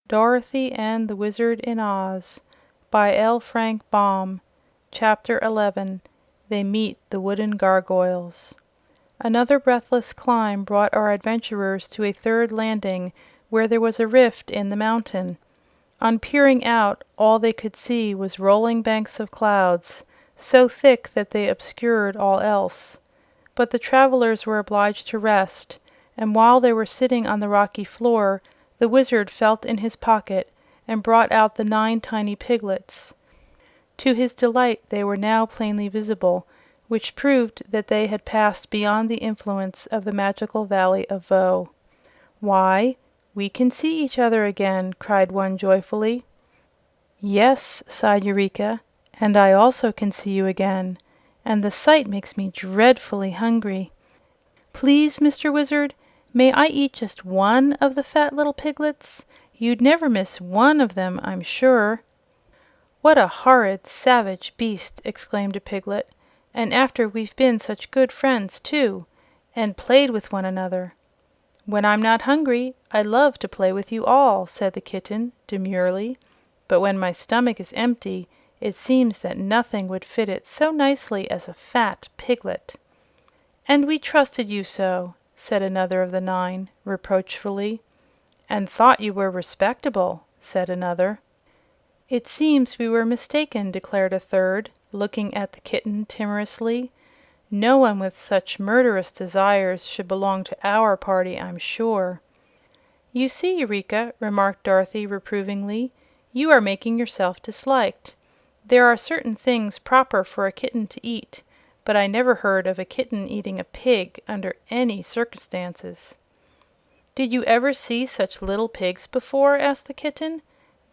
Dorothy and the Wizard in Oz by L. Frank Baum. Chapter 11. They Meet the Wooden Gargoyles. Another breathless climb brought our adventurers to a third landing where there was a rift in the mountain. On peering out, all they could see was rolling banks of clouds, so thick that they obscured all else. But the travelers were obliged to rest, and while they were sitting on the rocky floor, the Wizard felt in his pocket and brought out the 9 tiny piglets. To his delight, they were now plainly visible, which proved that they had passed beyond the influence of the magical Valley of Voe. "Why, we can see each other again!" cried one joyfully. "Yes," sighed Eureka, "and I also can see you again, and the sight makes me dreadfully hungry. Please, Mr. Wizard, may I eat just one of the fat little piglets? You'd never miss one of them, I'm sure." "What a horrid, savage beast!" exclaimed a piglet. "And after we've been such good friends, too, and played with one another." "When I'm not hungry, I love to play with you all," said the kitten, demurely. "But when my stomach is empty, it seems that nothing would fit it so nicely as a fat piglet." "And we trusted you so," said another of the 9, reproachfully. "And thought you were respectable," said another. "It seems we were mistaken," declared a third, looking at the kitten timorously. "No one with such murderous desires should belong to our party, I'm sure." "You see, Eureka," remarked Dorothy reprovingly, "you are making yourself disliked. There are certain things proper for a kitten to eat, but I never heard of a kitten eating a pig under any circumstances." "Did you ever see such little pigs before?" asked the kitten.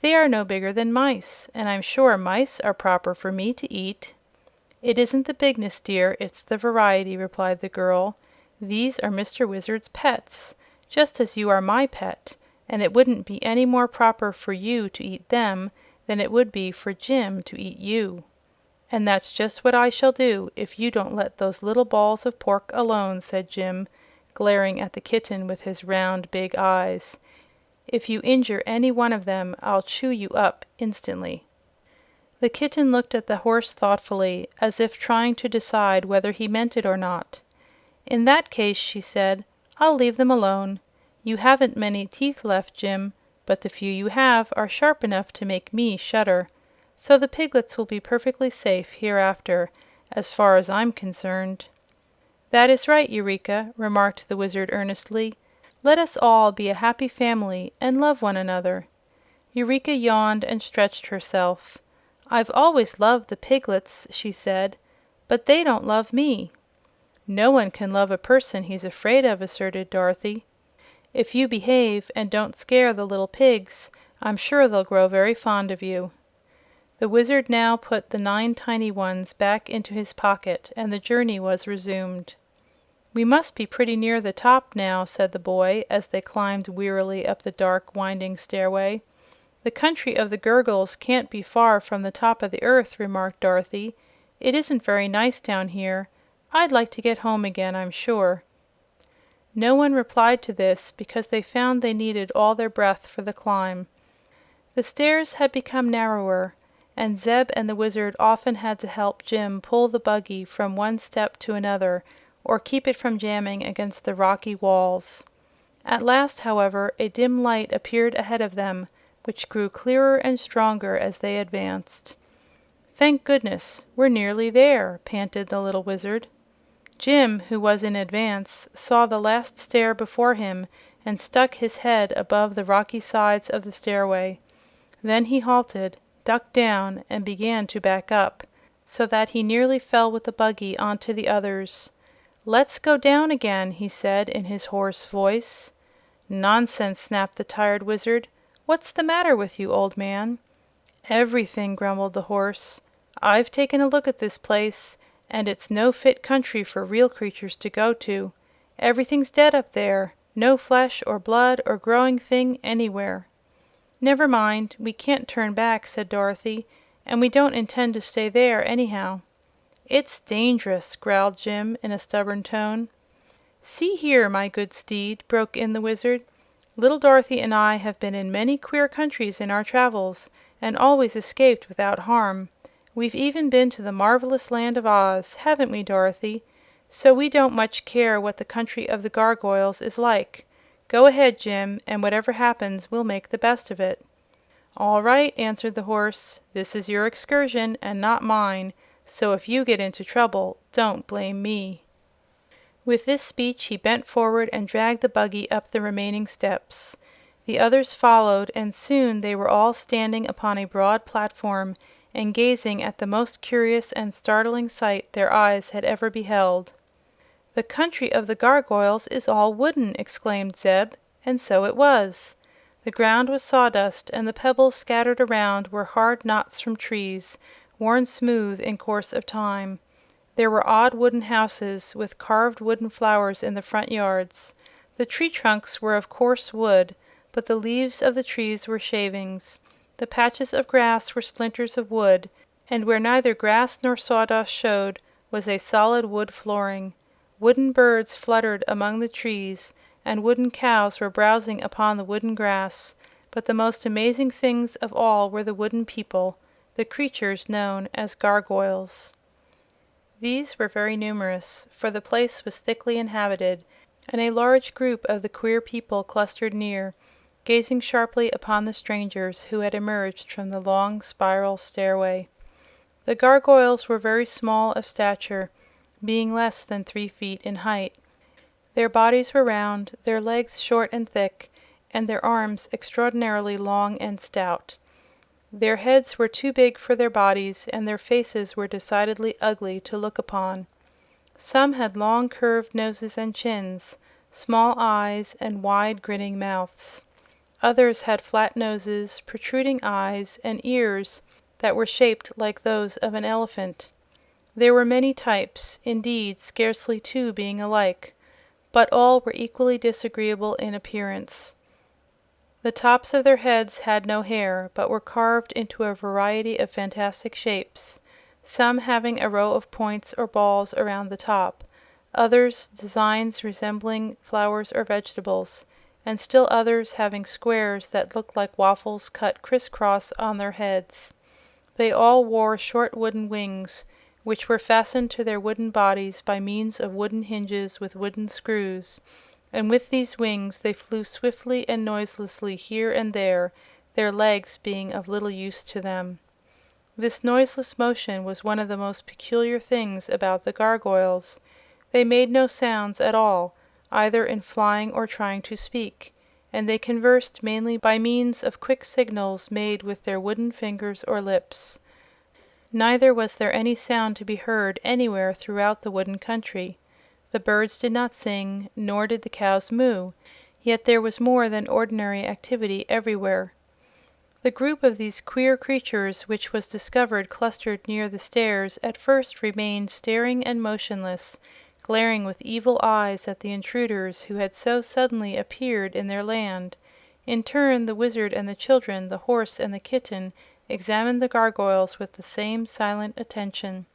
"They are no bigger than mice, and I'm sure mice are proper for me to eat." "It isn't the bigness, dear, it's the variety," replied the girl. "These are Mr. Wizard's pets, just as you are my pet, and it wouldn't be any more proper for you to eat them than it would be for Jim to eat you. And that's just what I shall do if you don't let those little balls of pork alone," said Jim, glaring at the kitten with his round, big eyes. "If you injure any one of them, I'll chew you up instantly." The kitten looked at the horse thoughtfully, as if trying to decide whether he meant it or not. "In that case," she said, "I'll leave them alone. You haven't many teeth left, Jim, but the few you have are sharp enough to make me shudder. So the piglets will be perfectly safe hereafter, as far as I'm concerned." "That is right, Eureka," remarked the Wizard earnestly. "Let us all be a happy family and love one another." Eureka yawned and stretched herself. "I've always loved the piglets," she said, "but they don't love me." "No one can love a person he's afraid of," asserted Dorothy. "If you behave and don't scare the little pigs, I'm sure they'll grow very fond of you." The Wizard now put the 9 tiny ones back into his pocket, and the journey was resumed. "We must be pretty near the top now," said the boy as they climbed wearily up the dark, winding stairway. "The country of the Gurgles can't be far from the top of the earth," remarked Dorothy. "It isn't very nice down here. I'd like to get home again, I'm sure." No one replied to this because they found they needed all their breath for the climb. The stairs had become narrower, and Zeb and the Wizard often had to help Jim pull the buggy from one step to another or keep it from jamming against the rocky walls. At last, however, a dim light appeared ahead of them, which grew clearer and stronger as they advanced. "Thank goodness, we're nearly there!" panted the little Wizard. Jim, who was in advance, saw the last stair before him and stuck his head above the rocky sides of the stairway. Then he halted, ducked down, and began to back up, so that he nearly fell with the buggy onto the others. "Let's go down again," he said in his hoarse voice. "Nonsense!" snapped the tired Wizard. "What's the matter with you, old man?" "Everything," grumbled the horse. "I've taken a look at this place, and it's no fit country for real creatures to go to. Everything's dead up there. No flesh or blood or growing thing anywhere." "Never mind, we can't turn back," said Dorothy, "and we don't intend to stay there, anyhow." "It's dangerous," growled Jim in a stubborn tone. "See here, my good steed," broke in the Wizard. Little Dorothy and I have been in many queer countries in our travels, and always escaped without harm. We've even been to the marvelous Land of Oz, haven't we, Dorothy? So we don't much care what the country of the Gargoyles is like. Go ahead, Jim, and whatever happens, we'll make the best of it." "All right," answered the horse. "This is your excursion and not mine, so if you get into trouble, don't blame me." With this speech he bent forward and dragged the buggy up the remaining steps. The others followed, and soon they were all standing upon a broad platform and gazing at the most curious and startling sight their eyes had ever beheld. "The country of the Gargoyles is all wooden!" exclaimed Zeb, and so it was. The ground was sawdust, and the pebbles scattered around were hard knots from trees, worn smooth in course of time. There were odd wooden houses, with carved wooden flowers in the front yards. The tree trunks were of coarse wood, but the leaves of the trees were shavings. The patches of grass were splinters of wood, and where neither grass nor sawdust showed was a solid wood flooring. Wooden birds fluttered among the trees, and wooden cows were browsing upon the wooden grass. But the most amazing things of all were the wooden people, the creatures known as gargoyles. These were very numerous, for the place was thickly inhabited, and a large group of the queer people clustered near, gazing sharply upon the strangers who had emerged from the long spiral stairway. The gargoyles were very small of stature, being less than 3 feet in height. Their bodies were round, their legs short and thick, and their arms extraordinarily long and stout. Their heads were too big for their bodies, and their faces were decidedly ugly to look upon. Some had long curved noses and chins, small eyes, and wide grinning mouths. Others had flat noses, protruding eyes, and ears that were shaped like those of an elephant. There were many types, indeed, scarcely two being alike, but all were equally disagreeable in appearance. The tops of their heads had no hair, but were carved into a variety of fantastic shapes, some having a row of points or balls around the top, others designs resembling flowers or vegetables, and still others having squares that looked like waffles cut criss-cross on their heads. They all wore short wooden wings, which were fastened to their wooden bodies by means of wooden hinges with wooden screws, and with these wings they flew swiftly and noiselessly here and there, their legs being of little use to them. This noiseless motion was one of the most peculiar things about the gargoyles. They made no sounds at all, either in flying or trying to speak, and they conversed mainly by means of quick signals made with their wooden fingers or lips. Neither was there any sound to be heard anywhere throughout the wooden country. The birds did not sing, nor did the cows moo, yet there was more than ordinary activity everywhere. The group of these queer creatures which was discovered clustered near the stairs at first remained staring and motionless, glaring with evil eyes at the intruders who had so suddenly appeared in their land. In turn, the Wizard and the children, the horse and the kitten, examined the gargoyles with the same silent attention.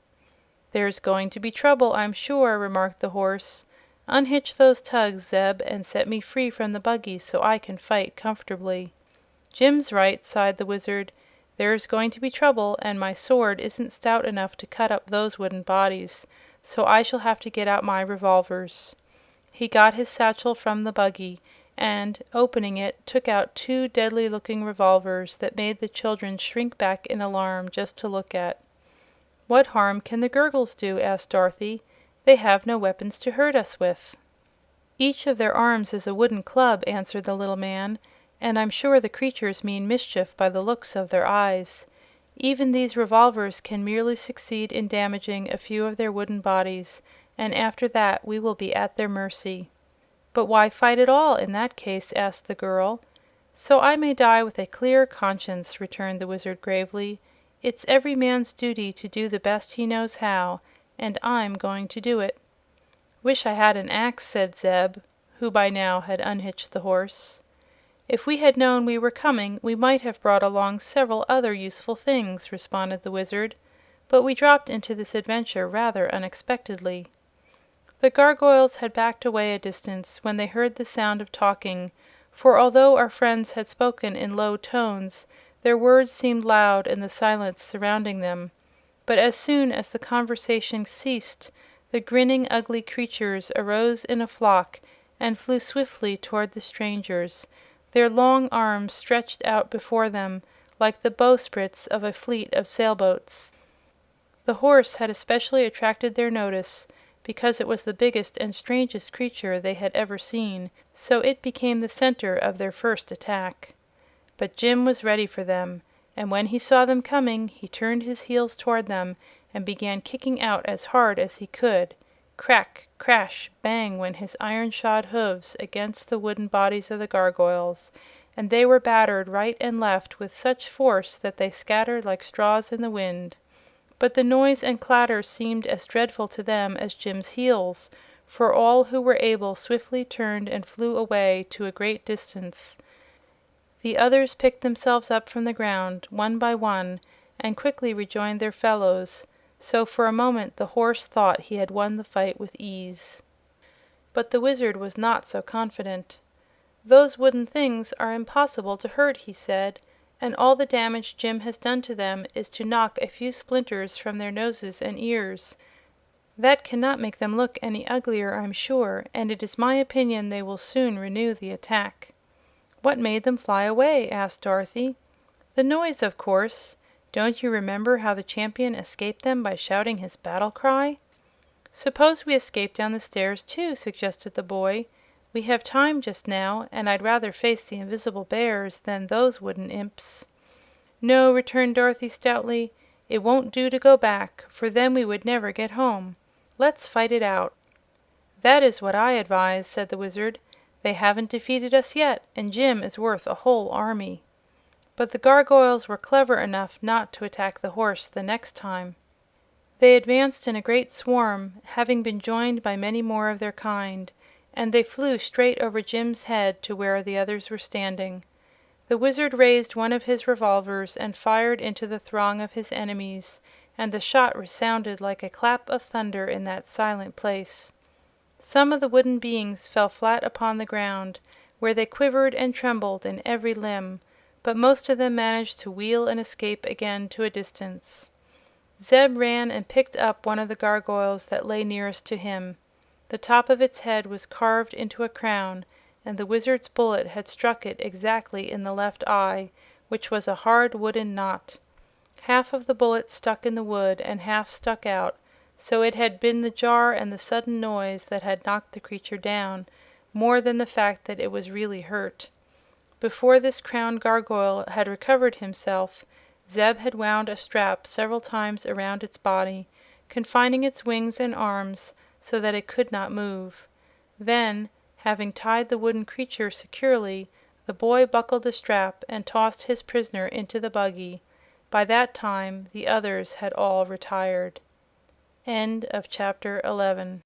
"There's going to be trouble, I'm sure," remarked the horse. "Unhitch those tugs, Zeb, and set me free from the buggy so I can fight comfortably." "Jim's right," sighed the Wizard. "There's going to be trouble, and my sword isn't stout enough to cut up those wooden bodies, so I shall have to get out my revolvers." He got his satchel from the buggy, and, opening it, took out 2 deadly-looking revolvers that made the children shrink back in alarm just to look at. "What harm can the Gurgles do?" asked Dorothy. "They have no weapons to hurt us with." "Each of their arms is a wooden club," answered the little man, "and I'm sure the creatures mean mischief by the looks of their eyes. Even these revolvers can merely succeed in damaging a few of their wooden bodies, and after that we will be at their mercy." "But why fight at all, in that case?" asked the girl. "So I may die with a clear conscience," returned the Wizard gravely. "It's every man's duty to do the best he knows how, and I'm going to do it." "Wish I had an axe," said Zeb, who by now had unhitched the horse. "If we had known we were coming, we might have brought along several other useful things," responded the Wizard. "But we dropped into this adventure rather unexpectedly." The gargoyles had backed away a distance when they heard the sound of talking, for although our friends had spoken in low tones, their words seemed loud in the silence surrounding them. But as soon as the conversation ceased, the grinning, ugly creatures arose in a flock and flew swiftly toward the strangers, their long arms stretched out before them like the bowsprits of a fleet of sailboats. The horse had especially attracted their notice because it was the biggest and strangest creature they had ever seen, so it became the center of their first attack. But Jim was ready for them, and when he saw them coming he turned his heels toward them and began kicking out as hard as he could. Crack, crash, bang went his iron-shod hoofs against the wooden bodies of the gargoyles, and they were battered right and left with such force that they scattered like straws in the wind. But the noise and clatter seemed as dreadful to them as Jim's heels, for all who were able swiftly turned and flew away to a great distance. The others picked themselves up from the ground, one by one, and quickly rejoined their fellows, so for a moment the horse thought he had won the fight with ease. But the Wizard was not so confident. "Those wooden things are impossible to hurt," he said, "and all the damage Jim has done to them is to knock a few splinters from their noses and ears. That cannot make them look any uglier, I'm sure, and it is my opinion they will soon renew the attack." "What made them fly away?" asked Dorothy. "The noise, of course. Don't you remember how the champion escaped them by shouting his battle cry?" "Suppose we escape down the stairs, too," suggested the boy. "We have time just now, and I'd rather face the invisible bears than those wooden imps." "No," returned Dorothy stoutly. "It won't do to go back, for then we would never get home. Let's fight it out." "That is what I advise," said the Wizard. "They haven't defeated us yet, and Jim is worth a whole army." But the gargoyles were clever enough not to attack the horse the next time. They advanced in a great swarm, having been joined by many more of their kind, and they flew straight over Jim's head to where the others were standing. The Wizard raised one of his revolvers and fired into the throng of his enemies, and the shot resounded like a clap of thunder in that silent place. Some of the wooden beings fell flat upon the ground, where they quivered and trembled in every limb, but most of them managed to wheel and escape again to a distance. Zeb ran and picked up one of the gargoyles that lay nearest to him. The top of its head was carved into a crown, and the Wizard's bullet had struck it exactly in the left eye, which was a hard wooden knot. Half of the bullet stuck in the wood and half stuck out, so it had been the jar and the sudden noise that had knocked the creature down, more than the fact that it was really hurt. Before this crowned gargoyle had recovered himself, Zeb had wound a strap several times around its body, confining its wings and arms so that it could not move. Then, having tied the wooden creature securely, the boy buckled the strap and tossed his prisoner into the buggy. By that time the others had all retired. End of chapter 11.